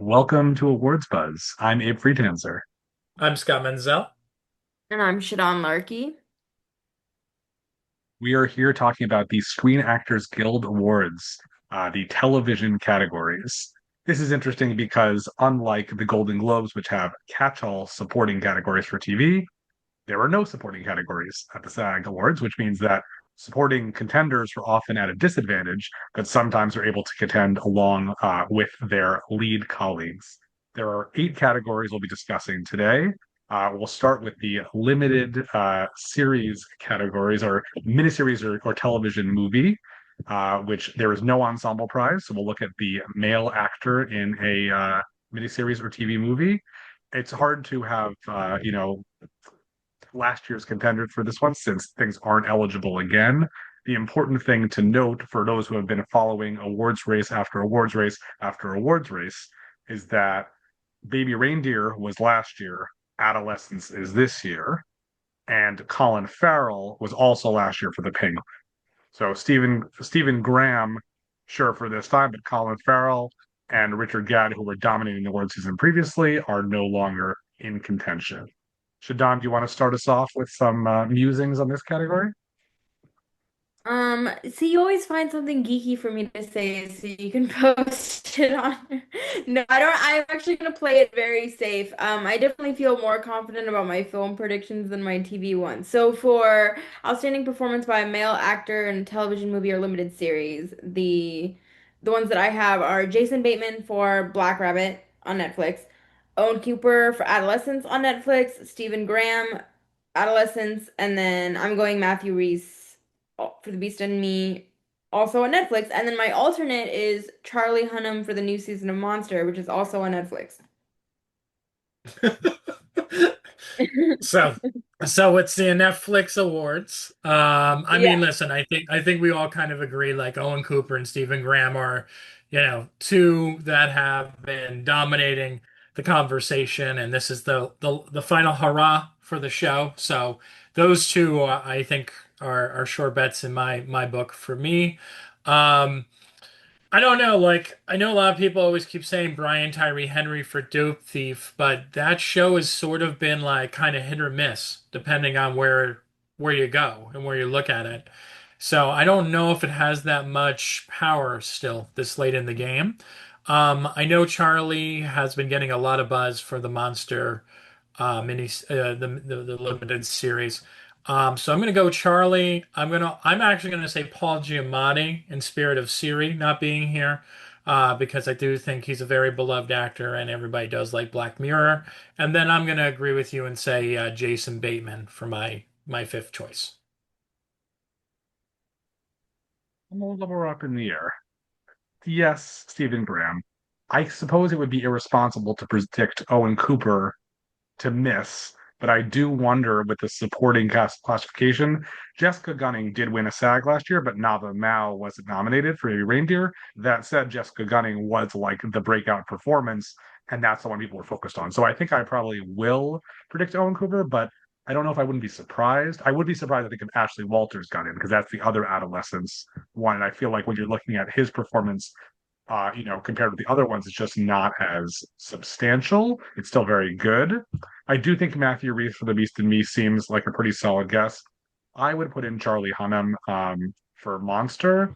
Welcome to Awards Buzz. I'm Abe Friedtanzer. I'm Scott Menzel. And I'm Shadan Larki. We are here talking about the Screen Actors Guild Awards, the television categories. This is interesting because, unlike the Golden Globes, which have catch-all supporting categories for TV, there are no supporting categories at the SAG Awards, which means that supporting contenders are often at a disadvantage, but sometimes are able to contend along with their lead colleagues. There are eight categories we'll be discussing today. We'll start with the limited series categories, or miniseries or television movie, which there is no ensemble prize. So we'll look at the male actor in a miniseries or TV movie. It's hard to have, last year's contenders for this one since things aren't eligible again. The important thing to note for those who have been following awards race after awards race after awards race is that Baby Reindeer was last year, Adolescence is this year, and Colin Farrell was also last year for The Penguin. So Stephen Graham, sure for this time, but Colin Farrell and Richard Gadd, who were dominating the award season previously, are no longer in contention. Shadan, do you want to start us off with some musings on this category? See, you always find something geeky for me to say so you can post it on. No, I don't. I'm actually gonna play it very safe. I definitely feel more confident about my film predictions than my TV ones. So for outstanding performance by a male actor in a television movie or limited series, the ones that I have are Jason Bateman for Black Rabbit on Netflix, Owen Cooper for Adolescence on Netflix, Stephen Graham, Adolescence, and then I'm going Matthew Reese for The Beast and Me, also on Netflix. And then my alternate is Charlie Hunnam for the new season of Monster, which is also on Netflix. So, so it's the Netflix awards. I Yeah. mean, listen, I think we all kind of agree, like Owen Cooper and Stephen Graham are, two that have been dominating the conversation, and this is the final hurrah for the show. So those two, I think, are sure bets in my book for me. Um, I don't know. Like, I know a lot of people always keep saying Brian Tyree Henry for Dope Thief, but that show has sort of been like kind of hit or miss, depending on where you go and where you look at it. So I don't know if it has that much power still this late in the game. I know Charlie has been getting a lot of buzz for the Monster the limited series. So I'm gonna go Charlie. I'm actually gonna say Paul Giamatti in spirit of Siri not being here, because I do think he's a very beloved actor and everybody does like Black Mirror. And then I'm gonna agree with you and say Jason Bateman for my fifth choice. I'm a little more up in the air. Yes, Stephen Graham. I suppose it would be irresponsible to predict Owen Cooper to miss, but I do wonder with the supporting cast classification. Jessica Gunning did win a SAG last year, but Nava Mao wasn't nominated for a Reindeer. That said, Jessica Gunning was like the breakout performance, and that's the one people were focused on. So I think I probably will predict Owen Cooper, but I don't know if I wouldn't be surprised. I would be surprised, I think, if Ashley Walters got in, because that's the other adolescence one. And I feel like when you're looking at his performance compared with the other ones, it's just not as substantial. It's still very good. I do think Matthew Reese for The Beast and Me seems like a pretty solid guess. I would put in Charlie Hunnam for Monster.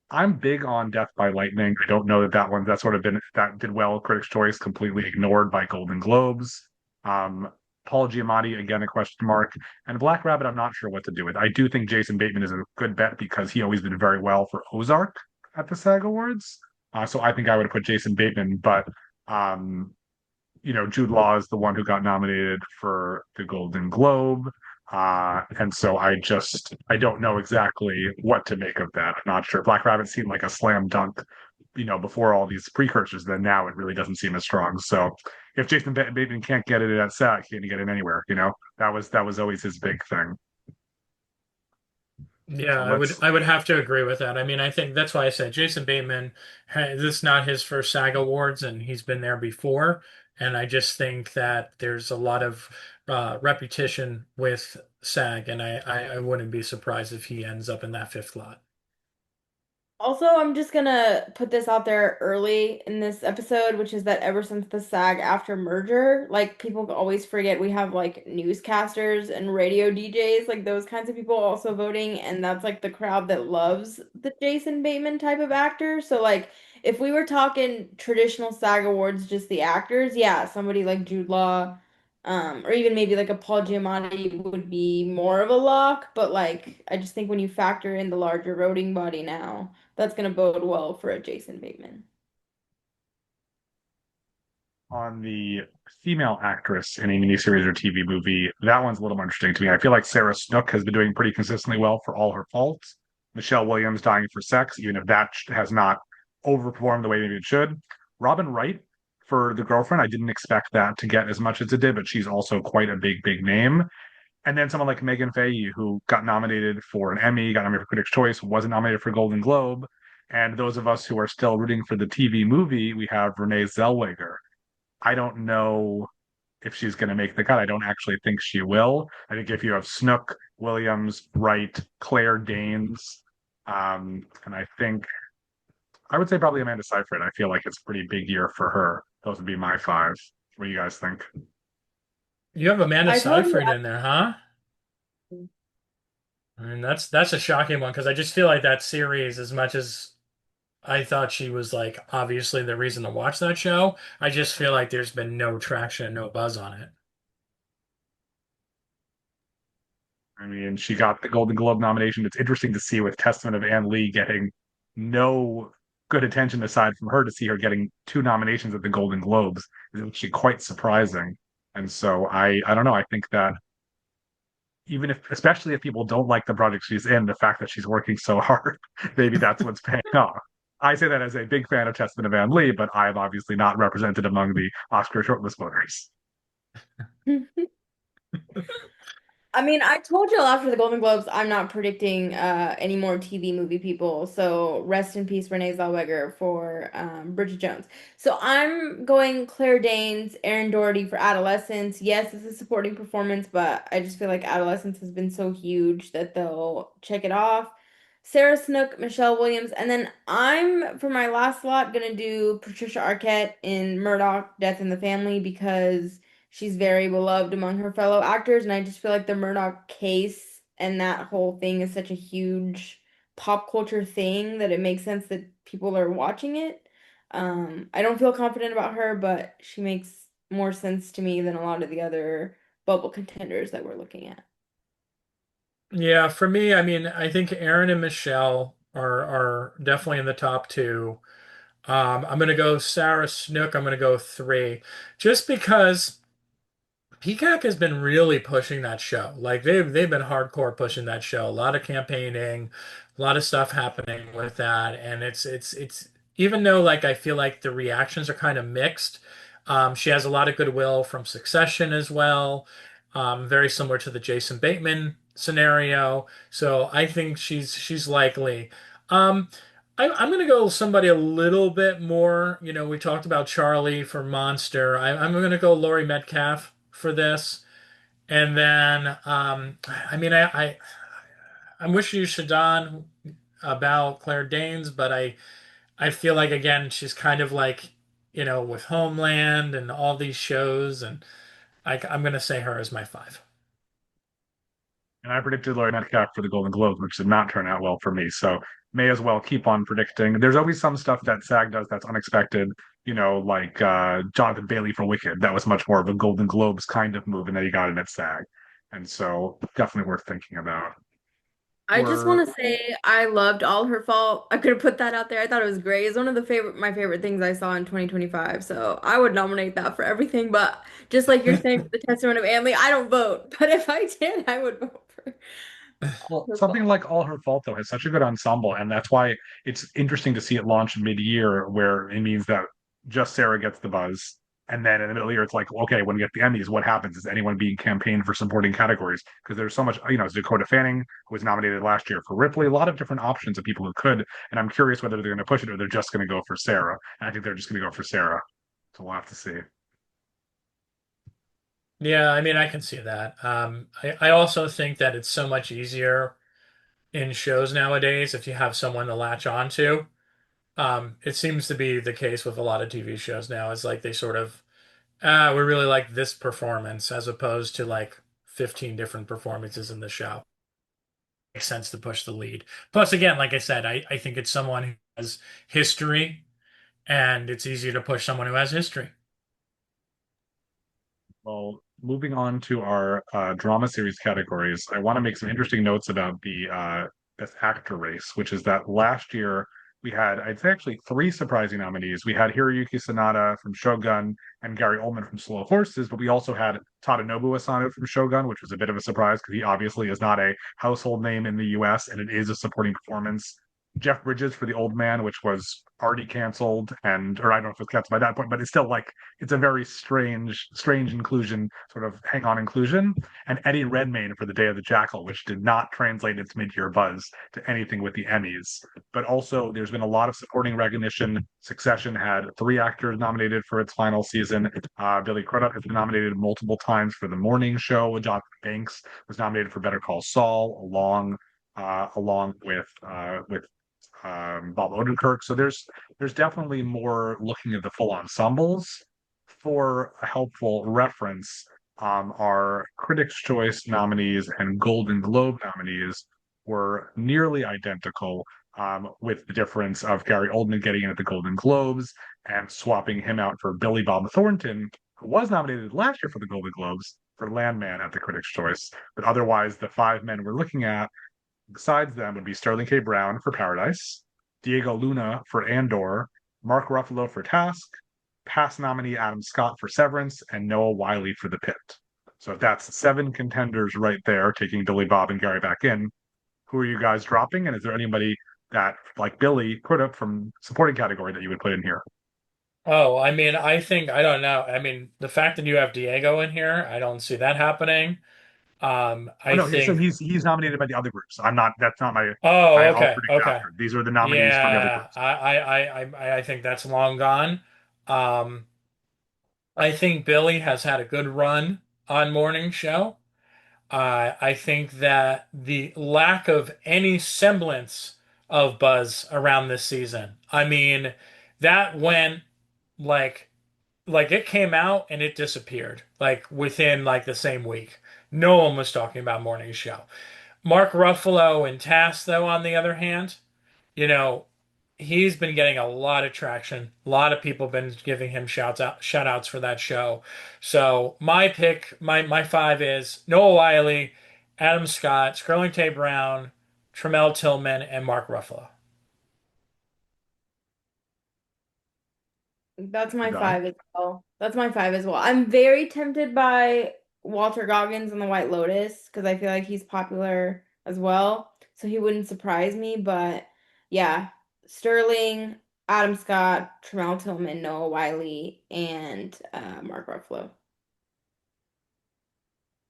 I'm big on Death by Lightning. I don't know that sort of been that did well Critics' Choice, completely ignored by Golden Globes. Um, Paul Giamatti again a question mark, and Black Rabbit I'm not sure what to do with. I do think Jason Bateman is a good bet because he always did very well for Ozark at the SAG Awards. So I think I would have put Jason Bateman, but um, Jude Law is the one who got nominated for the Golden Globe. And so I don't know exactly what to make of that. I'm not sure. Black Rabbit seemed like a slam dunk, before all these precursors. Then now it really doesn't seem as strong. So if Jason Bateman can't get it at SAC, he can't get it anywhere. That was always his big thing. Yeah, So I would let's. I would have to agree with that. I mean, I think that's why I said Jason Bateman. This is not his first SAG Awards, and he's been there before. And I just think that there's a lot of repetition with SAG, and I wouldn't be surprised if he ends up in that fifth lot. Also, I'm just gonna put this out there early in this episode, which is that ever since the SAG after merger, like people always forget we have like newscasters and radio DJs, like those kinds of people also voting, and that's like the crowd that loves the Jason Bateman type of actor. So like if we were talking traditional SAG awards, just the actors, yeah, somebody like Jude Law, or even maybe like a Paul Giamatti would be more of a lock, but like I just think when you factor in the larger voting body now that's going to bode well for a Jason Bateman. On the female actress in a miniseries or TV movie, that one's a little more interesting to me. I feel like Sarah Snook has been doing pretty consistently well for all her faults. Michelle Williams dying for sex, even if that has not overperformed the way maybe it should. Robin Wright for The Girlfriend, I didn't expect that to get as much as it did, but she's also quite a big, big name. And then someone like Megan Fahy, who got nominated for an Emmy, got nominated for Critics' Choice, wasn't nominated for Golden Globe. And those of us who are still rooting for the TV movie, we have Renee Zellweger. I don't know if she's going to make the cut. I don't actually think she will. I think if you have Snook, Williams, Wright, Claire Danes, and I think I would say probably Amanda Seyfried. I feel like it's a pretty big year for her. Those would be my five. What do you guys think? You have Amanda I told you. Seyfried in there, huh? I mean, that's a shocking one because I just feel like that series, as much as I thought she was like obviously the reason to watch that show, I just feel like there's been no traction, no buzz on it. I mean, she got the Golden Globe nomination. It's interesting to see with Testament of Anne Lee getting no good attention aside from her to see her getting two nominations at the Golden Globes is actually quite surprising. And so I don't know. I think that even if, especially if people don't like the project she's in, the fact that she's working so hard, maybe that's what's paying off. I say that as a big fan of Testament of Anne Lee, but I'm obviously not represented among the Oscar shortlist voters. I mean, I told you after the Golden Globes, I'm not predicting any more TV movie people. So rest in peace, Renee Zellweger for Bridget Jones. So I'm going Claire Danes, Erin Doherty for Adolescence. Yes, it's a supporting performance, but I just feel like Adolescence has been so huge that they'll check it off. Sarah Snook, Michelle Williams, and then I'm for my last slot gonna do Patricia Arquette in Murdoch, Death in the Family because she's very beloved among her fellow actors, and I just feel like the Murdoch case and that whole thing is such a huge pop culture thing that it makes sense that people are watching it. I don't feel confident about her, but she makes more sense to me than a lot of the other bubble contenders that we're looking at. Yeah, for me, I mean, I think Aaron and Michelle are definitely in the top two. I'm gonna go Sarah Snook. I'm gonna go three, just because. Peacock has been really pushing that show. Like they've been hardcore pushing that show. A lot of campaigning, a lot of stuff happening with that, and it's even though like I feel like the reactions are kind of mixed. She has a lot of goodwill from Succession as well. Very similar to the Jason Bateman scenario. So I think she's likely. Um, I'm gonna go somebody a little bit more. You know, we talked about Charlie for Monster. I'm gonna go Laurie Metcalf for this. And then, I mean, I'm wishing you Shadan about Claire Danes, but I feel like again she's kind of like with Homeland and all these shows, and I'm gonna say her as my five. And I predicted Laurie Metcalf for the Golden Globes, which did not turn out well for me. So may as well keep on predicting. There's always some stuff that SAG does that's unexpected, like Jonathan Bailey for Wicked. That was much more of a Golden Globes kind of move, and then he got it at SAG. And so definitely worth thinking about. I just We're want to say I loved All Her Fault. I could have put that out there. I thought it was great. It's one of the favorite my favorite things I saw in 2025. So I would nominate that for everything. But just like you're saying for the Testament of Anne Lee, I don't vote. But if I did, I would vote for Well, Her something Fault. like All Her Fault, though, has such a good ensemble, and that's why it's interesting to see it launch mid-year, where it means that just Sarah gets the buzz, and then in the middle of the year, it's like, okay, when we get the Emmys, what happens? Is anyone being campaigned for supporting categories? Because there's so much, Dakota Fanning who was nominated last year for Ripley, a lot of different options of people who could, and I'm curious whether they're going to push it or they're just going to go for Sarah. And I think they're just going to go for Sarah, so we'll have to see. Yeah, I mean, I can see that. I also think that it's so much easier in shows nowadays if you have someone to latch on to. It seems to be the case with a lot of TV shows now. It's like they sort of, we really like this performance as opposed to like 15 different performances in the show. Makes sense to push the lead. Plus, again, like I said, I think it's someone who has history, and it's easier to push someone who has history. Well, moving on to our drama series categories, I want to make some interesting notes about the Best Actor race, which is that last year we had, I'd say actually three surprising nominees. We had Hiroyuki Sanada from Shogun and Gary Oldman from Slow Horses, but we also had Tadanobu Asano from Shogun, which was a bit of a surprise because he obviously is not a household name in the US and it is a supporting performance. Jeff Bridges for The Old Man, which was already canceled, and or I don't know if it's canceled by that point, but it's still like it's a very strange inclusion, sort of hang on inclusion. And Eddie Redmayne for The Day of the Jackal, which did not translate its mid-year buzz to anything with the Emmys. But also, there's been a lot of supporting recognition. Succession had three actors nominated for its final season. Billy Crudup has been nominated multiple times for The Morning Show. Jonathan Banks was nominated for Better Call Saul, along with Bob Odenkirk. So there's definitely more looking at the full ensembles. For a helpful reference, our Critics' Choice nominees and Golden Globe nominees were nearly identical, with the difference of Gary Oldman getting in at the Golden Globes and swapping him out for Billy Bob Thornton, who was nominated last year for the Golden Globes for Landman at the Critics' Choice. But otherwise, the five men we're looking at besides them would be Sterling K. Brown for Paradise, Diego Luna for Andor, Mark Ruffalo for Task, past nominee Adam Scott for Severance, and Noah Wiley for The Pit. So if that's seven contenders right there, taking Billy Bob and Gary back in, who are you guys dropping? And is there anybody that, like Billy, could have from supporting category that you would put in here? Oh, I mean, I think I don't know. I mean, the fact that you have Diego in here, I don't see that happening. Oh I no, so think. he's nominated by the other groups. I'm not. That's not my. Oh, I'll okay, predict okay. after. These are the nominees from the other Yeah, groups. I think that's long gone. Um, I think Billy has had a good run on Morning Show. I think that the lack of any semblance of buzz around this season. I mean, that went like it came out and it disappeared like within like the same week. No one was talking about Morning Show. Mark Ruffalo and Tass, though, on the other hand, you know, he's been getting a lot of traction. A lot of people have been giving him shout outs for that show. So my pick, my five is Noah Wiley, Adam Scott, Sterling K. Brown, Tremel Tillman, and Mark Ruffalo. That's my Shadan? five as well. That's my five as well. I'm very tempted by Walter Goggins and the White Lotus because I feel like he's popular as well. So he wouldn't surprise me. But yeah, Sterling, Adam Scott, Tremel Tillman, Noah Wiley, and Mark Ruffalo.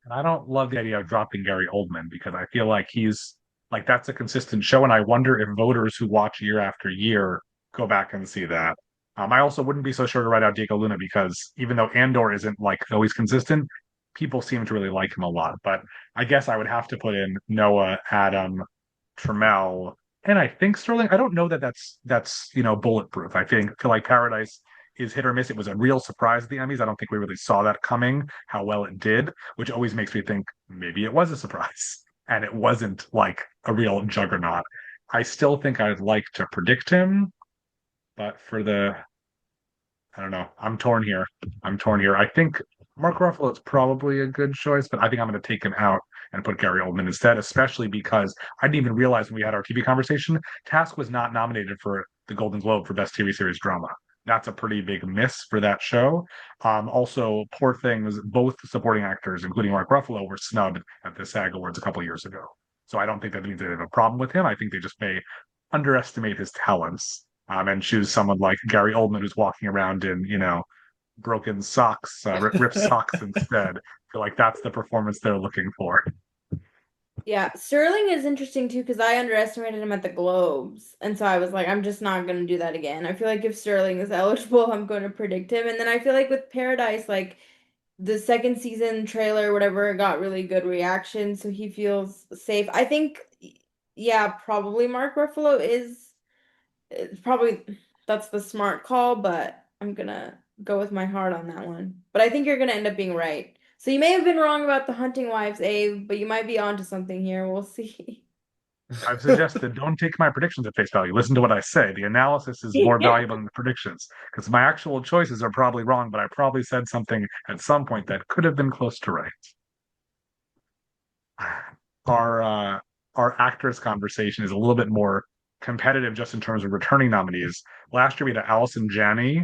And I don't love the idea of dropping Gary Oldman because I feel like he's like that's a consistent show, and I wonder if voters who watch year after year go back and see that. I also wouldn't be so sure to write out Diego Luna because even though Andor isn't like always consistent, people seem to really like him a lot. But I guess I would have to put in Noah, Adam, Trammell, and I think Sterling. I don't know that that's bulletproof. I feel like Paradise is hit or miss. It was a real surprise at the Emmys. I don't think we really saw that coming, how well it did, which always makes me think maybe it was a surprise and it wasn't like a real juggernaut. I still think I'd like to predict him, but for the I don't know. I'm torn here. I'm torn here. I think Mark Ruffalo is probably a good choice, but I think I'm going to take him out and put Gary Oldman instead, especially because I didn't even realize when we had our TV conversation, Task was not nominated for the Golden Globe for Best TV Series Drama. That's a pretty big miss for that show. Also, Poor Things, both supporting actors, including Mark Ruffalo, were snubbed at the SAG Awards a couple years ago. So I don't think that means they have a problem with him. I think they just may underestimate his talents, and choose someone like Gary Oldman who's walking around in, broken socks, ripped socks instead. I feel like that's the performance they're looking for. Yeah, Sterling is interesting too because I underestimated him at the Globes. And so I was like, I'm just not going to do that again. I feel like if Sterling is eligible, I'm going to predict him. And then I feel like with Paradise, like the second season trailer, whatever, got really good reaction. So he feels safe. I think yeah, probably Mark Ruffalo is it's probably that's the smart call, but I'm gonna go with my heart on that one. But I think you're gonna end up being right. So you may have been wrong about the hunting wives, Abe, but you might be onto something here. We'll see. I've suggested don't take my predictions at face value. Listen to what I say. The analysis is more Yeah. valuable than the predictions because my actual choices are probably wrong, but I probably said something at some point that could have been close to right. Our our actors conversation is a little bit more competitive just in terms of returning nominees. Last year we had Allison Janney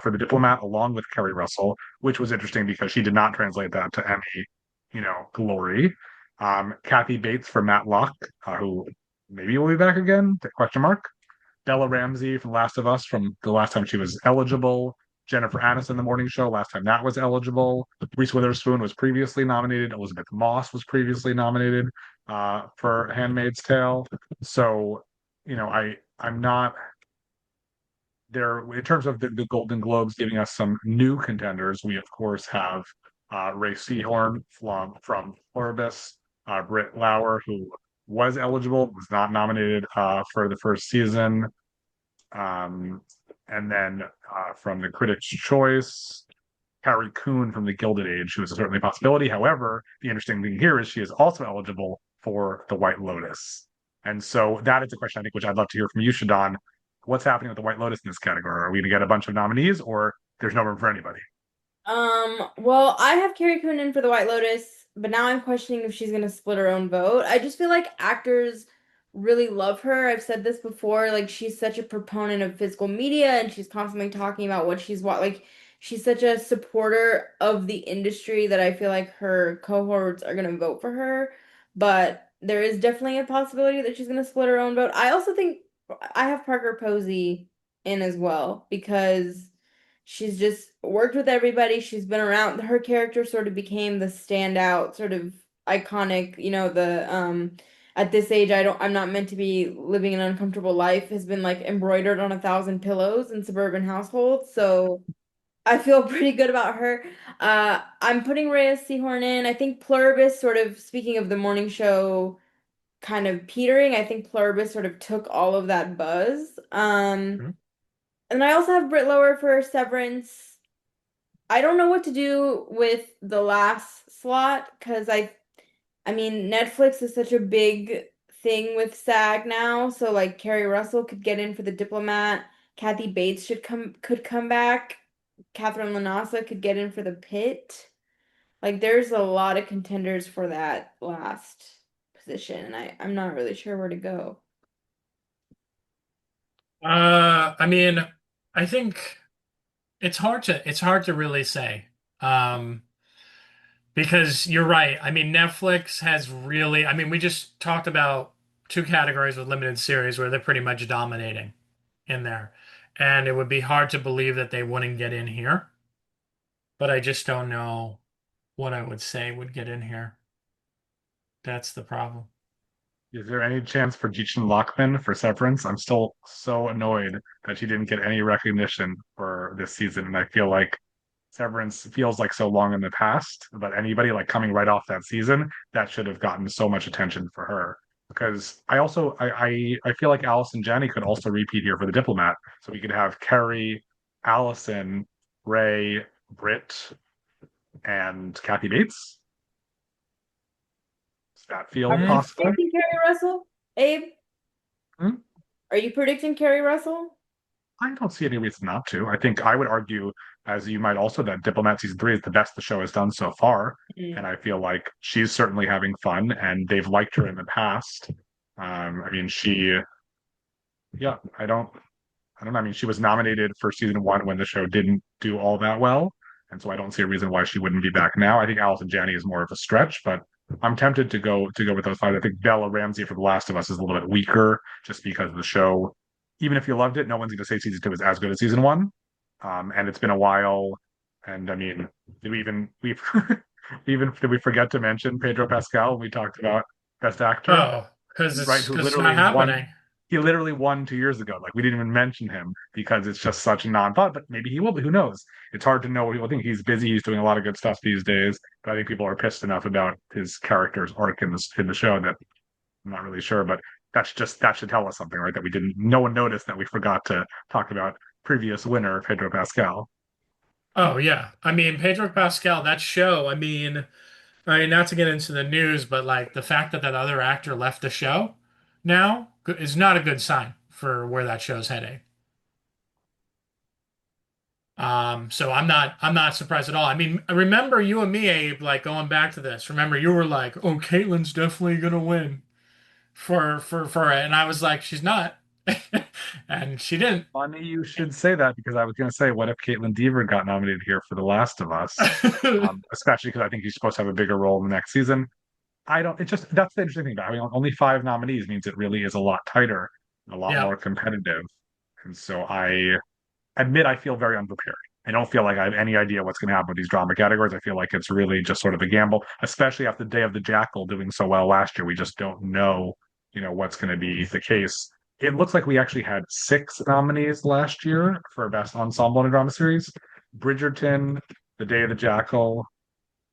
for The Diplomat along with Kerry Russell, which was interesting because she did not translate that to Emmy, glory. Kathy Bates for Matlock, who maybe will be back again? Question mark. Bella Ramsey from Last of Us from the last time she was eligible. Jennifer Aniston, The Morning Show, last time that was eligible. Reese Witherspoon was previously nominated. Elizabeth Moss was previously nominated for Handmaid's Tale. So, I'm not there in terms of the Golden Globes giving us some new contenders. We of course have Ray Seahorn from Pluribus, Britt Lauer, who was eligible, was not nominated for the first season. Um, and then from the Critics' Choice, Carrie Coon from The Gilded Age, who is certainly a possibility. However, the interesting thing here is she is also eligible for The White Lotus. And so that is a question I think which I'd love to hear from you, Shadan. What's happening with The White Lotus in this category? Are we going to get a bunch of nominees or there's no room for anybody? Well, I have Carrie Coon in for the White Lotus, but now I'm questioning if she's gonna split her own vote. I just feel like actors really love her. I've said this before, like she's such a proponent of physical media and she's constantly talking about what like she's such a supporter of the industry that I feel like her cohorts are gonna vote for her. But there is definitely a possibility that she's gonna split her own vote. I also think I have Parker Posey in as well because she's just worked with everybody. She's been around. Her character sort of became the standout, sort of iconic, the at this age I'm not meant to be living an uncomfortable life has been like embroidered on 1,000 pillows in suburban households. So I feel pretty good about her. I'm putting Rhea Seehorn in. I think Pluribus, sort of speaking of the morning show kind of petering, I think Pluribus sort of took all of that buzz. Mhm. And I also have Britt Lower for Severance. I don't know what to do with the last slot because I mean Netflix is such a big thing with SAG now, so like Carrie Russell could get in for the Diplomat, Kathy Bates could come back, Catherine Lanasa could get in for the Pit. Like there's a lot of contenders for that last position, and I'm not really sure where to go. I mean, I think it's hard to really say. Um, because you're right. I mean, Netflix has really, I mean, we just talked about two categories with limited series where they're pretty much dominating in there. And it would be hard to believe that they wouldn't get in here, but I just don't know what I would say would get in here. That's the problem. Is there any chance for Jean Lockman for Severance? I'm still so annoyed that she didn't get any recognition for this season, and I feel like Severance feels like so long in the past, but anybody like coming right off that season, that should have gotten so much attention for her. Because I feel like Allison Janney could also repeat here for the Diplomat. So we could have Carrie, Allison, Ray, Britt, and Kathy Bates. Does that feel Are you Mm, possible? predicting Carrie Russell, Abe? Hmm? Are you predicting Carrie Russell? I don't see any reason not to. I think I would argue, as you might also, that Diplomat season three is the best the show has done so far, and I feel like she's certainly having fun, and they've liked her in the past. I mean, yeah, I don't know. I mean, she was nominated for season one when the show didn't do all that well, and so I don't see a reason why she wouldn't be back now. I think Allison Janney is more of a stretch, but I'm tempted to go with those five. I think Bella Ramsey for The Last of Us is a little bit weaker, just because the show, even if you loved it, no one's going to say season two is as good as season one. And it's been a while, and I mean, we even did we forget to mention Pedro Pascal when we talked about Best Actor, oh, because right? it's not happening. He literally won 2 years ago. Like we didn't even mention him because it's just such a non-thought. But maybe he will be. Who knows? It's hard to know what people think. He's busy. He's doing a lot of good stuff these days. But I think people are pissed enough about his character's arc in the show that I'm not really sure. But that should tell us something, right? That we didn't, no one noticed that we forgot to talk about previous winner Pedro Pascal. Oh yeah. I mean, Pedro Pascal, that show, I mean, not to get into the news, but like the fact that that other actor left the show now is not a good sign for where that show's heading. So I'm not surprised at all. I mean, I remember you and me, Abe, like going back to this. Remember, you were like, "Oh, Caitlyn's definitely gonna win for it," and I was like, "She's not," and she didn't. Funny you should say that because I was going to say, what if Caitlin Dever got nominated here for The Last of Us? Especially because I think she's supposed to have a bigger role in the next season. I don't. It just that's the interesting thing about it. I mean, only five nominees means it really is a lot tighter, a lot Yeah. more competitive, and so I admit I feel very unprepared. I don't feel like I have any idea what's going to happen with these drama categories. I feel like it's really just sort of a gamble, especially after the Day of the Jackal doing so well last year. We just don't know, what's going to be the case. It looks like we actually had six nominees last year for Best Ensemble in a Drama Series. Bridgerton, The Day of the Jackal.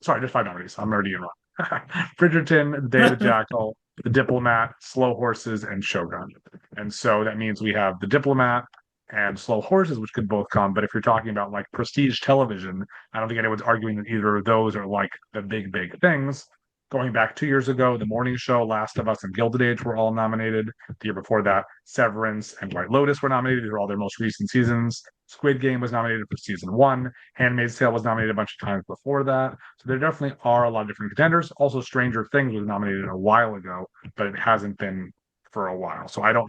Sorry, just five nominees. I'm already in wrong. Bridgerton, The Day of the Jackal, The Diplomat, Slow Horses, and Shogun. And so that means we have The Diplomat and Slow Horses, which could both come. But if you're talking about like prestige television, I don't think anyone's arguing that either of those are like the big, big things. Going back 2 years ago, The Morning Show, Last of Us, and Gilded Age were all nominated. The year before that, Severance and White Lotus were nominated. These are all their most recent seasons. Squid Game was nominated for season one. Handmaid's Tale was nominated a bunch of times before that. So there definitely are a lot of different contenders. Also, Stranger Things was nominated a while ago, but it hasn't been for a while. So I don't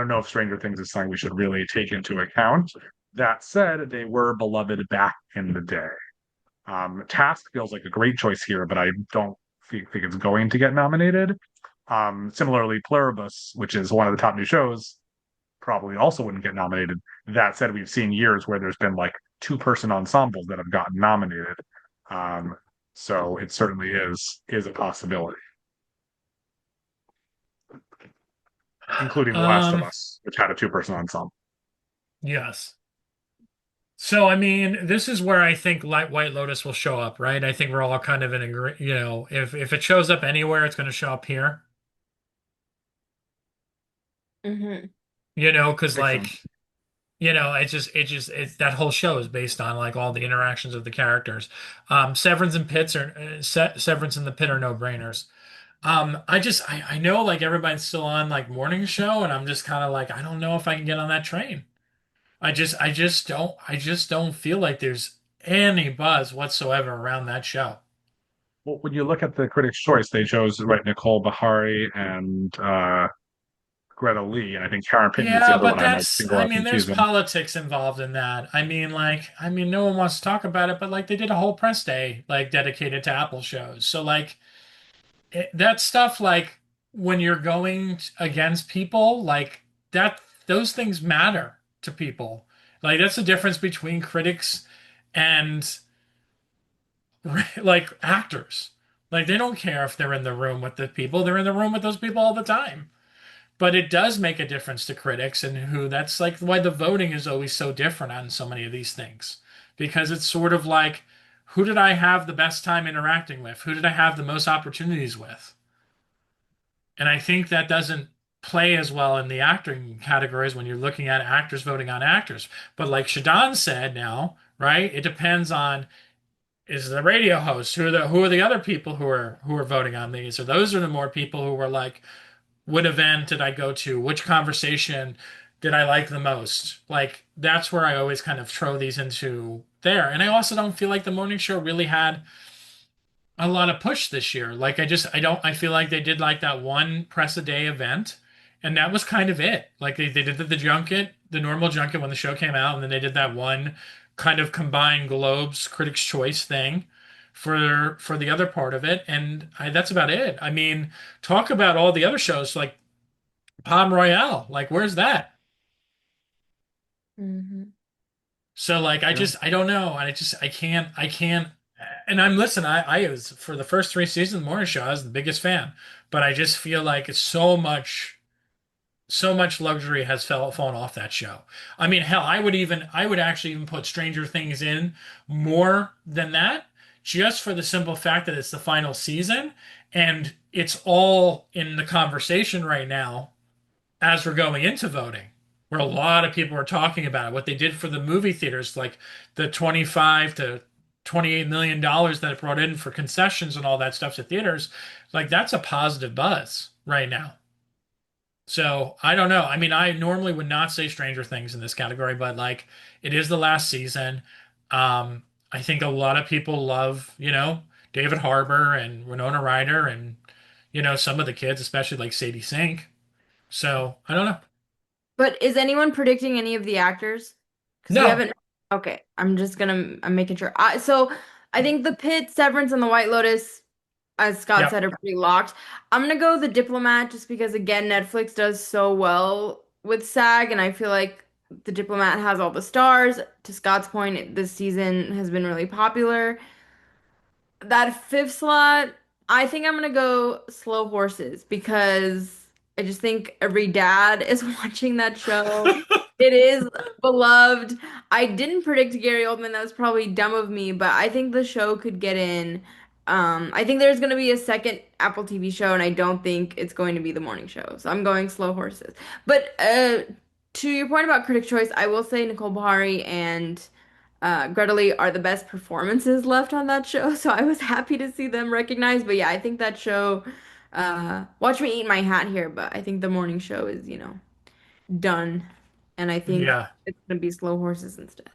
know if Stranger Things is something we should really take into account. That said, they were beloved back in the day. Task feels like a great choice here, but I don't think it's going to get nominated. Similarly, Pluribus, which is one of the top new shows, probably also wouldn't get nominated. That said, we've seen years where there's been like two-person ensembles that have gotten nominated. Um, so it certainly is a possibility, including The Last of Um, Us, which had a two-person ensemble. yes. So, I mean, this is where I think Light White Lotus will show up, right? I think we're all kind of in agree, if it shows up anywhere, it's going to show up here, Hmm. because Makes sense. like, it's that whole show is based on like all the interactions of the characters. Severance and the Pit are no-brainers. I know like everybody's still on like morning show, and I'm just kind of like, I don't know if I can get on that train. I just don't feel like there's any buzz whatsoever around that show. Well, when you look at the Critics' Choice, they chose right Nicole Bahari and Greta Lee, and I think Karen Pitman's the Yeah, other but one I might single I out mean, from there's season. politics involved in that. I mean, no one wants to talk about it, but like they did a whole press day like dedicated to Apple shows. So like that stuff, like when you're going against people, like that, those things matter to people. Like that's the difference between critics and like actors. Like they don't care if they're in the room with the people, they're in the room with those people all the time. But it does make a difference to critics and who that's like why the voting is always so different on so many of these things. Because it's sort of like, who did I have the best time interacting with? Who did I have the most opportunities with? And I think that doesn't play as well in the acting categories when you're looking at actors voting on actors. But like Shadan said now, right? It depends on, is the radio host, who are the other people who are voting on these, or those are the more people who were like, what event did I go to, which conversation did I like the most? Like that's where I always kind of throw these into there. And I also don't feel like the morning show really had a lot of push this year. Like I feel like they did like that one press a day event, and that was kind of it. Like they did the junket, the normal junket when the show came out, and then they did that one kind of combined Globes Critics' Choice thing for the other part of it, and that's about it. I mean, talk about all the other shows like Palm Royale. Like where's that? Hmm. So like Yeah. I don't know. I can't and I'm listen, I was for the first three seasons of the morning show, I was the biggest fan. But I just feel like it's so much luxury has fallen off that show. I mean, hell, I would actually even put Stranger Things in more than that, just for the simple fact that it's the final season And it's all in the conversation right now as we're going into voting, where a lot of people are talking about it, what they did for the movie theaters, like the 25 to $28 million that it brought in for concessions and all that stuff to theaters. Like that's a positive buzz right now. So I don't know. I mean, I normally would not say Stranger Things in this category, but like it is the last season. I think a lot of people love, David Harbour and Winona Ryder and, some of the kids, especially like Sadie Sink. So I don't know. But is anyone predicting any of the actors? Because we No. haven't. Okay, I'm making sure. So I think the Pit, Severance, and the White Lotus, as Scott Yep. said, are pretty locked. I'm gonna go the Diplomat just because again, Netflix does so well with SAG, and I feel like the Diplomat has all the stars. To Scott's point, this season has been really popular. That fifth slot, I think I'm gonna go Slow Horses because I just think every dad is watching that show. It is beloved. I didn't predict Gary Oldman. That was probably dumb of me, but I think the show could get in. I think there's gonna be a second Apple TV show, and I don't think it's going to be the morning show. So I'm going Slow Horses. But to your point about Critics' Choice, I will say Nicole Bahari and Greta Lee are the best performances left on that show, so I was happy to see them recognized. But yeah, I think that show, watch me eat my hat here, but I think the morning show is, done. And I think Yeah. it's gonna be Slow Horses instead.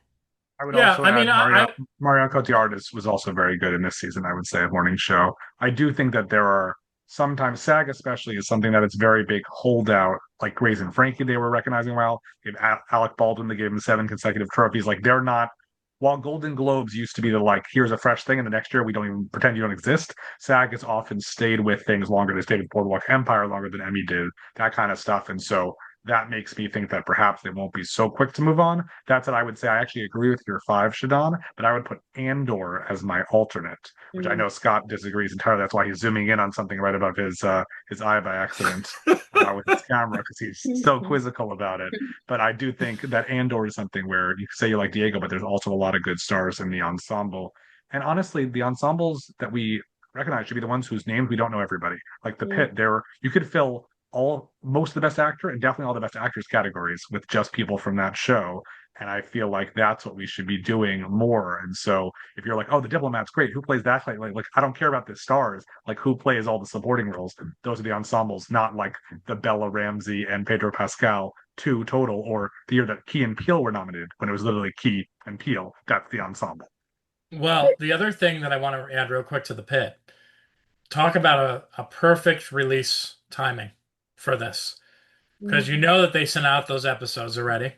I would Yeah. also I mean, add Marion Cotillard was also very good in this season, I would say, a morning show. I do think that there are sometimes SAG especially is something that it's very big holdout, like Grace and Frankie they were recognizing well. You have Alec Baldwin, they gave him 7 consecutive trophies. Like they're not while Golden Globes used to be the like, here's a fresh thing, and the next year we don't even pretend you don't exist. SAG has often stayed with things longer. They stayed with Boardwalk Empire longer than Emmy did, that kind of stuff. And so that makes me think that perhaps they won't be so quick to move on. That's what I would say. I actually agree with your five, Shadan, but I would put Andor as my alternate, which I Mm. know Scott disagrees entirely. That's why he's zooming in on something right above his eye by accident with his camera because he's so quizzical about it. But I do think that Andor is something where you say you like Diego, but there's also a lot of good stars in the ensemble. And honestly, the ensembles that we recognize should be the ones whose names we don't know everybody. Like the Mm. Pit, there you could fill all most of the best actor and definitely all the best actors categories with just people from that show. And I feel like that's what we should be doing more. And so if you're like, oh, the diplomat's great, who plays that? Like I don't care about the stars, like who plays all the supporting roles. Those are the ensembles, not like the Bella Ramsey and Pedro Pascal two total, or the year that Key and Peele were nominated when it was literally Key and Peele. That's the ensemble. well, the other thing that I want to add real quick to the pit, talk about a perfect release timing for this. Because you Mm. know that they sent out those episodes already.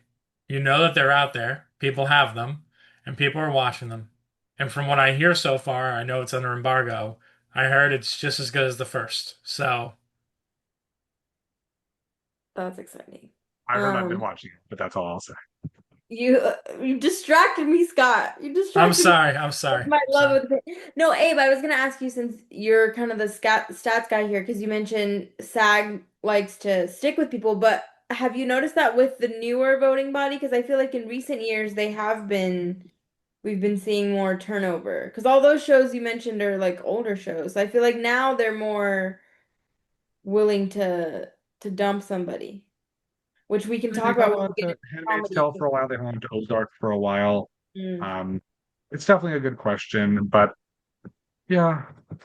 You know that they're out there. People have them, and people are watching them. And from what I hear so far, I know it's under embargo. I heard it's just as good as the first. So, That's exciting. I heard I've been Um, watching it, but that's all I'll say. you distracted me, Scott. You I'm distracted me. sorry. I'm sorry. My I'm love sorry. of it. No, Abe, I was gonna ask you since you're kind of the stats guy here, because you mentioned SAG likes to stick with people, but have you noticed that with the newer voting body? Because I feel like in recent years we've been seeing more turnover. Because all those shows you mentioned are like older shows. I feel like now they're more willing to dump somebody, which we can They talk about hung when on we get to into Handmaid's comedy. Tale for a while. They hung on to Ozark for a while. Mm. Um, it's definitely a good question, but yeah,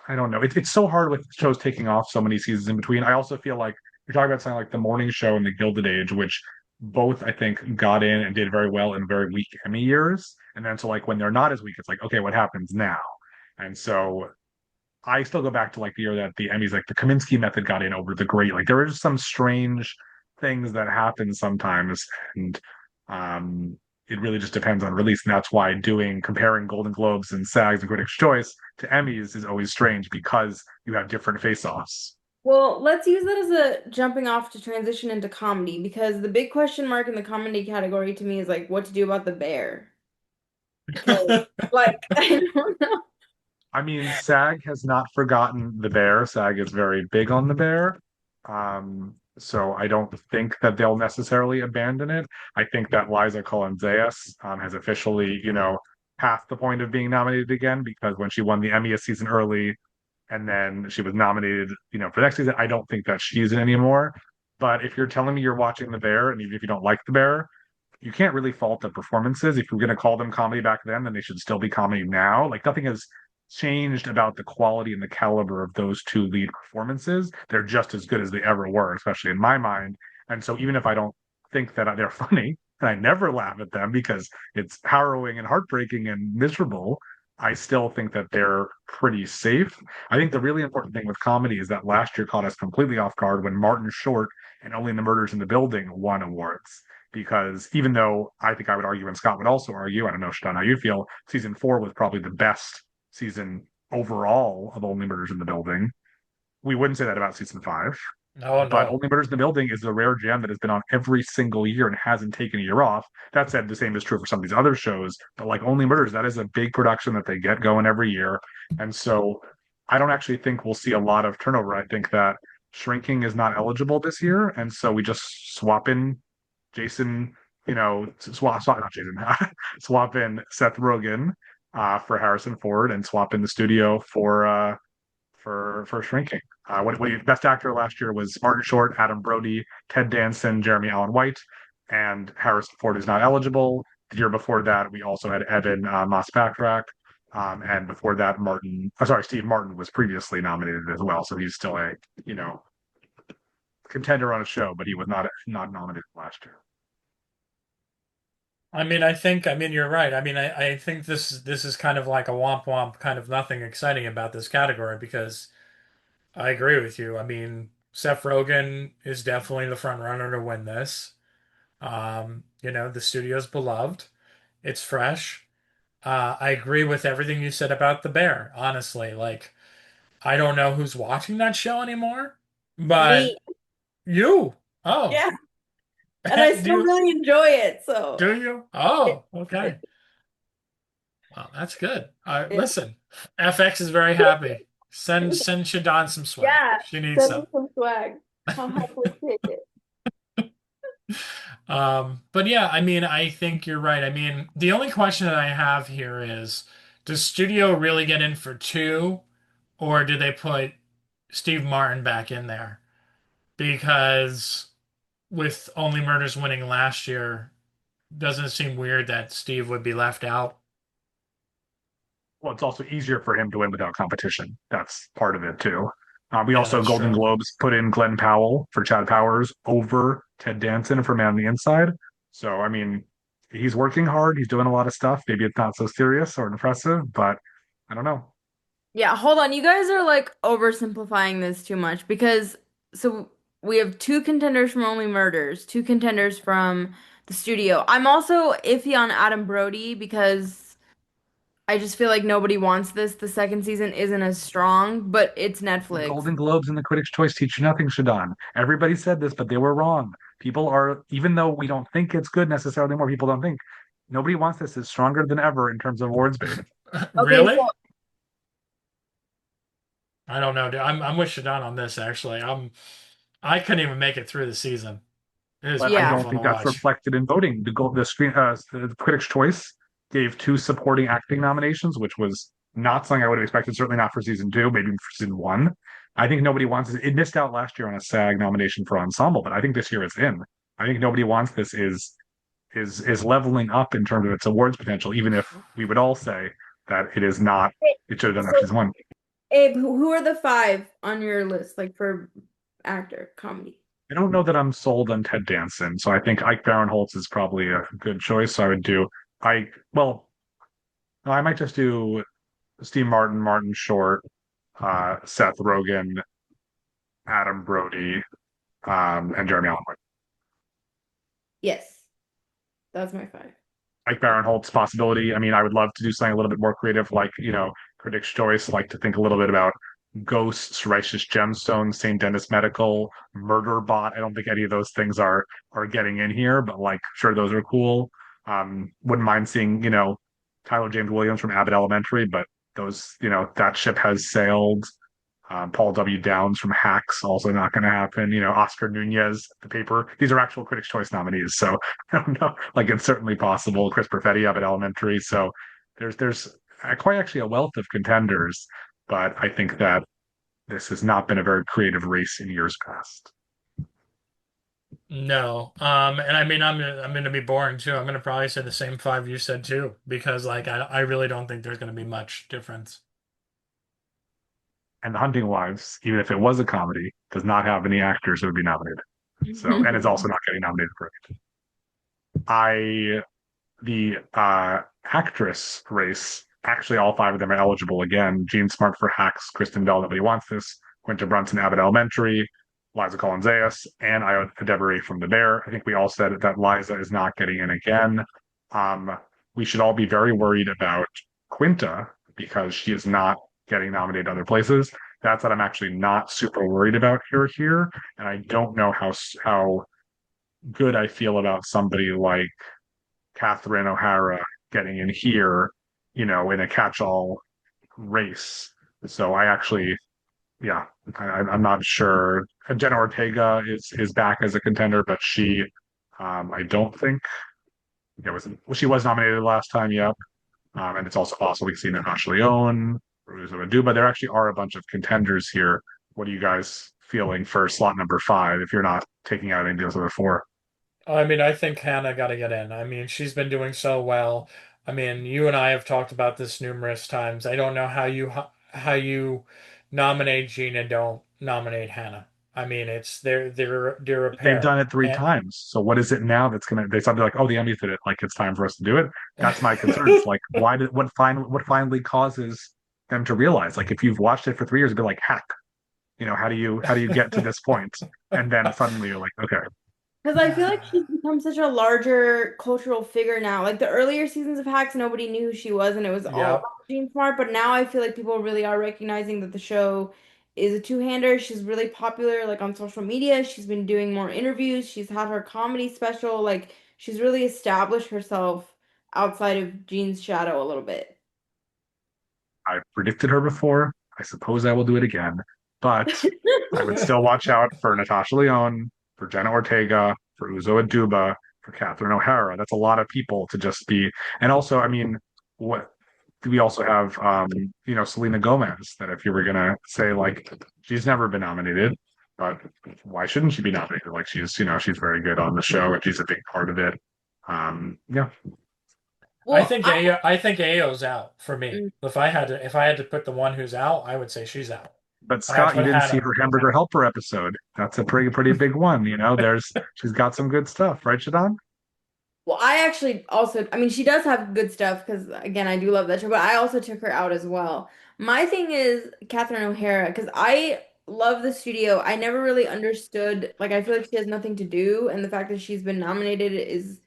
I don't know. It's so hard with shows taking off so many seasons in between. I also feel like you're talking about something like The Morning Show and The Gilded Age, which both I think got in and did very well in very weak Emmy years. And then so like when they're not as weak, it's like, okay, what happens now? And so I still go back to like the year that the Emmys, like the Kaminsky method got in over the great. Like there were just some strange things that happen sometimes. And it really just depends on release. And that's why doing comparing Golden Globes and SAGs and Critics' Choice to Emmys is always strange because you have different face-offs. Well, let's use that as a jumping off to transition into comedy because the big question mark in the comedy category to me is like what to do about the bear. Because like I don't know. I mean, SAG has not forgotten the bear. SAG is very big on the bear. So I don't think that they'll necessarily abandon it. I think that Liza Colin-Zayas has officially, half the point of being nominated again because when she won the Emmy a season early, and then she was nominated, for the next season. I don't think that she's in anymore. But if you're telling me you're watching The Bear, and even if you don't like The Bear, you can't really fault the performances. If you're going to call them comedy back then they should still be comedy now. Like nothing has changed about the quality and the caliber of those two lead performances. They're just as good as they ever were, especially in my mind. And so even if I don't think that they're funny, and I never laugh at them because it's harrowing and heartbreaking and miserable, I still think that they're pretty safe. I think the really important thing with comedy is that last year caught us completely off guard when Martin Short and Only the Murders in the Building won awards. Because even though I think I would argue, and Scott would also argue, I don't know, Shadan, how you feel, season four was probably the best season overall of Only Murders in the Building. We wouldn't say that about season five. No, But no. Only Murders in the Building is a rare gem that has been on every single year and hasn't taken a year off. That said, the same is true for some of these other shows. But like Only Murders, that is a big production that they get going every year. And so I don't actually think we'll see a lot of turnover. I think that Shrinking is not eligible this year. And so we just swap in Jason, swap not Jason, swap in Seth Rogen for Harrison Ford and swap in the studio for Shrinking. Best actor last year was Martin Short, Adam Brody, Ted Danson, Jeremy Allen White, and Harrison Ford is not eligible. The year before that, we also had Evan Moss Backrack, and before that, Steve Martin was previously nominated as well, so he's still a contender on a show, but he was not nominated last year. You're right. I think this is kind of like a womp womp, kind of nothing exciting about this category because I agree with you. Seth Rogen is definitely the front runner to win this. The studio's beloved. It's fresh. I agree with everything you said about The Bear, honestly. Like, I don't know who's watching that show anymore, but Me. you. Oh, Yeah. And I do still you? really enjoy it. So Do you? Oh, okay. Well, that's good. Listen, FX is very happy. Send Shadan some swag. yeah, She needs send me some. some swag. I'll happily take it. But yeah, I think you're right. The only question that I have here is, does Studio really get in for two, or do they put Steve Martin back in there? Because with Only Murders winning last year, doesn't it seem weird that Steve would be left out? Well, it's also easier for him to win without competition. That's part of it too. We Yeah, also that's Golden true. Globes put in Glenn Powell for Chad Powers over Ted Danson for Man on the Inside. So he's working hard. He's doing a lot of stuff. Maybe it's not so serious or impressive, but I don't know. Yeah, hold on. You guys are like oversimplifying this too much because so we have two contenders from Only Murders, two contenders from the studio. I'm also iffy on Adam Brody because I just feel like nobody wants this. The second season isn't as strong, but it's The Netflix. Golden Globes and the Critics' Choice teach you nothing, Shadan. Everybody said this, but they were wrong. People are, even though we don't think it's good necessarily, more people don't think. Nobody wants this. It's stronger than ever in terms of awards bait. Okay, Really? so I don't know, dude. I'm with Shadan on this actually. I couldn't even make it through the season. It is But I yeah. don't painful to think that's watch. reflected in voting. The Critics' Choice gave two supporting acting nominations, which was not something I would have expected. Certainly not for season two, maybe for season one. I think nobody wants it. It missed out last year on a SAG nomination for ensemble, but I think this year it's in. I think nobody wants this is leveling up in terms of its awards potential, even if we would all say that it is not. It should have done that for So season one. Abe, who are the five on your list, like for actor comedy? I don't know that I'm sold on Ted Danson, so I think Ike Barinholtz is probably a good choice. So I would do Ike. Well, no, I might just do Steve Martin, Martin Short, Seth Rogen, Adam Brody, and Jeremy Allen White. Yes, that's my five. Ike Barinholtz possibility. I would love to do something a little bit more creative, like, Critics' Choice, like to think a little bit about Ghosts, Righteous Gemstones, St. Denis Medical, Murder Bot. I don't think any of those things are getting in here, but like, sure, those are cool. Wouldn't mind seeing, Tyler James Williams from Abbott Elementary, but that ship has sailed. Paul W. Downs from Hacks, also not going to happen. Oscar Nunez, The Paper. These are actual Critics' Choice nominees, so I don't know. Like it's certainly possible. Chris Perfetti up at Elementary, so there's quite actually a wealth of contenders, but I think that this has not been a very creative race in years past. No. And I mean, I'm gonna be boring too. I'm gonna probably say the same five you said too, because like I really don't think there's gonna be much difference. And The Hunting Wives, even if it was a comedy, does not have any actors who would be nominated. So, and it's also not getting nominated for it. I the actress race, actually all five of them are eligible again. Jean Smart for Hacks, Kristen Bell, Nobody Wants This, Quinta Brunson, Abbott Elementary, Liza Collins-Zayas, and Io Devery from The Bear. I think we all said that Liza is not getting in again. Um, we should all be very worried about Quinta because she is not getting nominated other places. That's what I'm actually not super worried about here, and I don't know how good I feel about somebody like Catherine O'Hara getting in here, in a catch-all race. So I actually, yeah, I'm not sure. Jenna Ortega is back as a contender, but I don't think it was. Well, she was nominated last time, yep. And it's also possible we've seen Natasha Lyonne, Ruza Duba. There actually are a bunch of contenders here. What are you guys feeling for slot number five if you're not taking out any of those other four? I mean, I think Hannah got to get in. I mean, she's been doing so well. I mean, you and I have talked about this numerous times. I don't know how you nominate Gina, and don't nominate Hannah. I mean, it's they're a They've done pair. it three And times. So what is it now that's gonna? They suddenly like, oh, the Emmys did it. Like it's time for us to do it. That's my concern. It's like, what finally causes them to realize? Like, if you've watched it for 3 years, it'd be like, hack. How do you get to this point? And then suddenly you're like, okay, Because I feel like she's become such a larger cultural figure now. Like the earlier seasons of Hacks, nobody knew who she was, and it was all Yep. about Jean Smart. But now I feel like people really are recognizing that the show is a two-hander. She's really popular, like on social media. She's been doing more interviews. She's had her comedy special. Like she's really established herself outside of Jean's shadow a little bit. I predicted her before. I suppose I will do it again, but I would still watch out for Natasha Lyonne, for Jenna Ortega, for Uzo Aduba, for Catherine O'Hara. That's a lot of people to just be. And also, I mean, what we also have, Selena Gomez. That if you were gonna say like she's never been nominated, but why shouldn't she be nominated? Like she's very good on the show and she's a big part of it. Yeah, Well, I think Ao's out for me. If I had to put the one who's out, I would say she's out. but I have to Scott, you put didn't see Hannah. her Hamburger Helper episode. That's a pretty big one. She's got some good stuff, right, Shadan? Well, I actually also, I mean, she does have good stuff because, again, I do love that show, but I also took her out as well. My thing is Catherine O'Hara because I love the studio. I never really understood, like, I feel like she has nothing to do, and the fact that she's been nominated is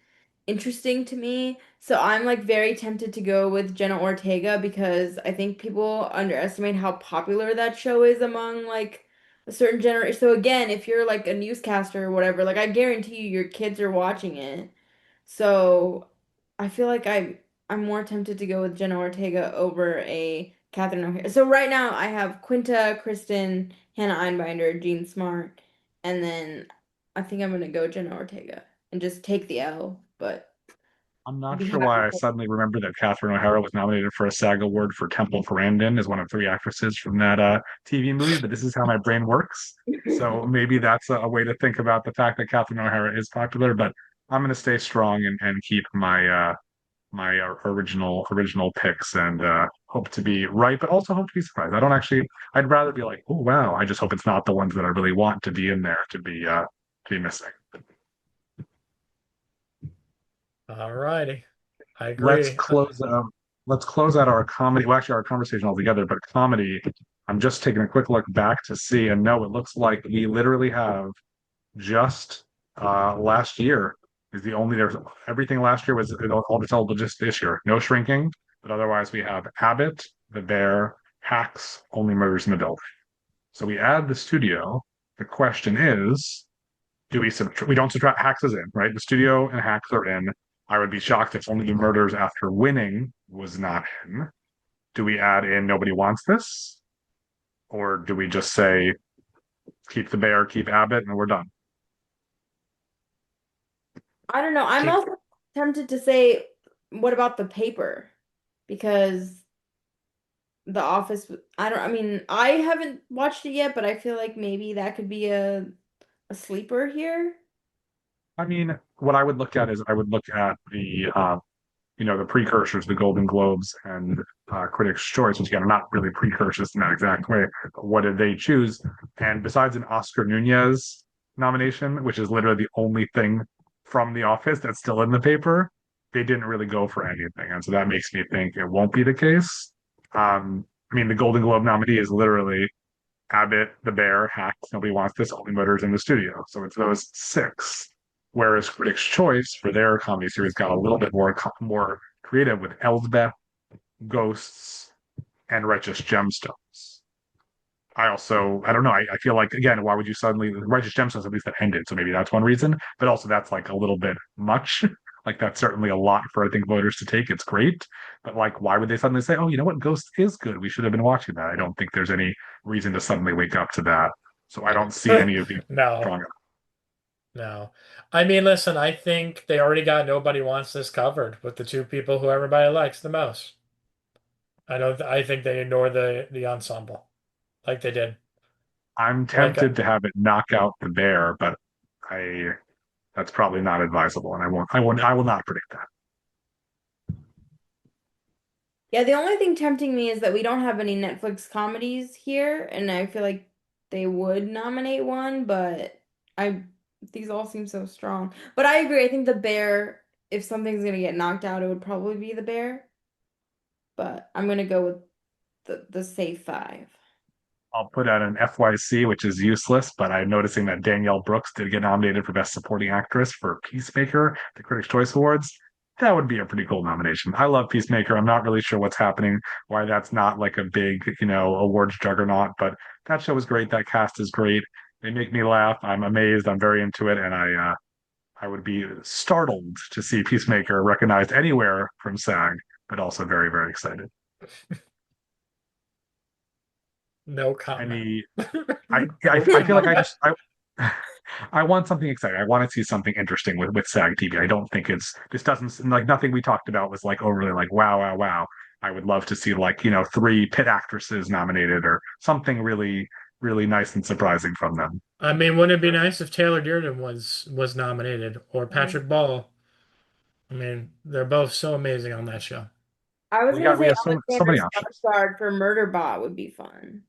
interesting to me. So I'm like very tempted to go with Jenna Ortega because I think people underestimate how popular that show is among like a certain generation. So again, if you're like a newscaster or whatever, like I guarantee you your kids are watching it. So I feel like I'm more tempted to go with Jenna Ortega over a Catherine O'Hara. So right now I have Quinta, Kristen, Hannah Einbinder, Jean Smart, and then I think I'm gonna go Jenna Ortega and just take the L, but I'm not be sure happy. why I suddenly remembered that Catherine O'Hara was nominated for a SAG award for Temple Grandin as one of three actresses from that TV movie, but this is how my brain works. So maybe that's a way to think about the fact that Catherine O'Hara is popular, but I'm going to stay strong and keep my original picks and hope to be right, but also hope to be surprised. I'd rather be like, oh wow, I just hope it's not the ones that I really want to be in there to be missing. All righty. I let's agree. close out let's close out our comedy, well, actually our conversation altogether, but comedy. I'm just taking a quick look back to see, and no, it looks like we literally have just last year is the only there's everything last year was all the total just this year. No shrinking, but otherwise we have Abbott, The Bear, Hacks, Only Murders in the Building. So we add the studio. The question is, we don't subtract Hacks is in, right? The studio and Hacks are in. I would be shocked if Only Murders After Winning was not in. Do we add in Nobody Wants This? Or do we just say keep the bear, keep Abbott, and we're done? I don't know. I'm Keep also tempted to say, what about the paper? Because The Office, I mean, I haven't watched it yet, but I feel like maybe that could be a sleeper here. I mean, what I would look at is I would look at the precursors, the Golden Globes and Critics' Choice, which again are not really precursors in that exact way. But what did they choose? And besides an Oscar Nunez nomination, which is literally the only thing from The Office that's still in the paper, they didn't really go for anything, and so that makes me think it won't be the case. I mean, the Golden Globe nominee is literally Abbott, The Bear, Hacks, Nobody Wants This, Only Murders in the Studio. So it's those six. Whereas Critics' Choice for their comedy series got a little bit more creative with Elsbeth, Ghosts, and Righteous Gemstones. I don't know. I feel like, again, why would you suddenly, Righteous Gemstones, at least that ended. So maybe that's one reason. But also, that's like a little bit much. Like, that's certainly a lot for, I think, voters to take. It's great. But, like, why would they suddenly say, oh, you know what? Ghost is good. We should have been watching that. I don't think there's any reason to suddenly wake up to that. So I don't see any of the No, strong. no. I mean, listen, I think they already got Nobody Wants This covered with the two people who everybody likes the most. I think they ignore the ensemble like they did. I'm Like tempted to have it knock out the bear, but I that's probably not advisable, and I will not predict that. Yeah, the only thing tempting me is that we don't have any Netflix comedies here, and I feel like they would nominate one, but I these all seem so strong. But I agree. I think The Bear, if something's gonna get knocked out, it would probably be The Bear. But I'm gonna go with the safe five. I'll put out an FYC, which is useless, but I'm noticing that Danielle Brooks did get nominated for Best Supporting Actress for Peacemaker, the Critics' Choice Awards. That would be a pretty cool nomination. I love Peacemaker. I'm not really sure what's happening, why that's not like a big, awards juggernaut, but that show is great. That cast is great. They make me laugh. I'm amazed. I'm very into it, and I would be startled to see Peacemaker recognized anywhere from SAG, but also very, very excited. no comment. Any I feel like I want something exciting. I want to see something interesting with SAG TV. I don't think this doesn't like nothing we talked about was like overly like wow, wow, wow. I would love to see like, three pit actresses nominated or something really, really nice and surprising from them. I mean, wouldn't it be nice if Taylor Dearden was nominated or Patrick Ball? I mean, they're both so amazing on that show. I was gonna We say have so Alexander many options. Skarsgård for Murderbot would be fun.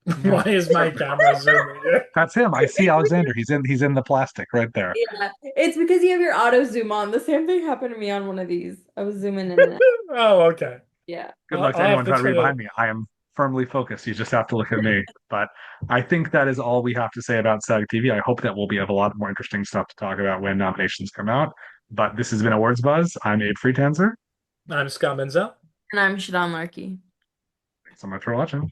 Why Yeah. is my camera zooming in? That's him. I see Alexander. He's in the plastic right there. Yeah, it's because you have your auto zoom on. The same thing happened to me on one of these. I was zooming in and out. Oh, okay. Yeah. Good luck to I'll have anyone to trying to try read behind to. me. I am firmly focused. You just have to look at me. But I think that is all we have to say about SAG TV. I hope that we'll have a lot more interesting stuff to talk about when nominations come out. But this has been Awards Buzz. I'm Abe Friedtanzer. I'm Scott Menzel. And I'm Shadan Larki. Thanks so much for watching.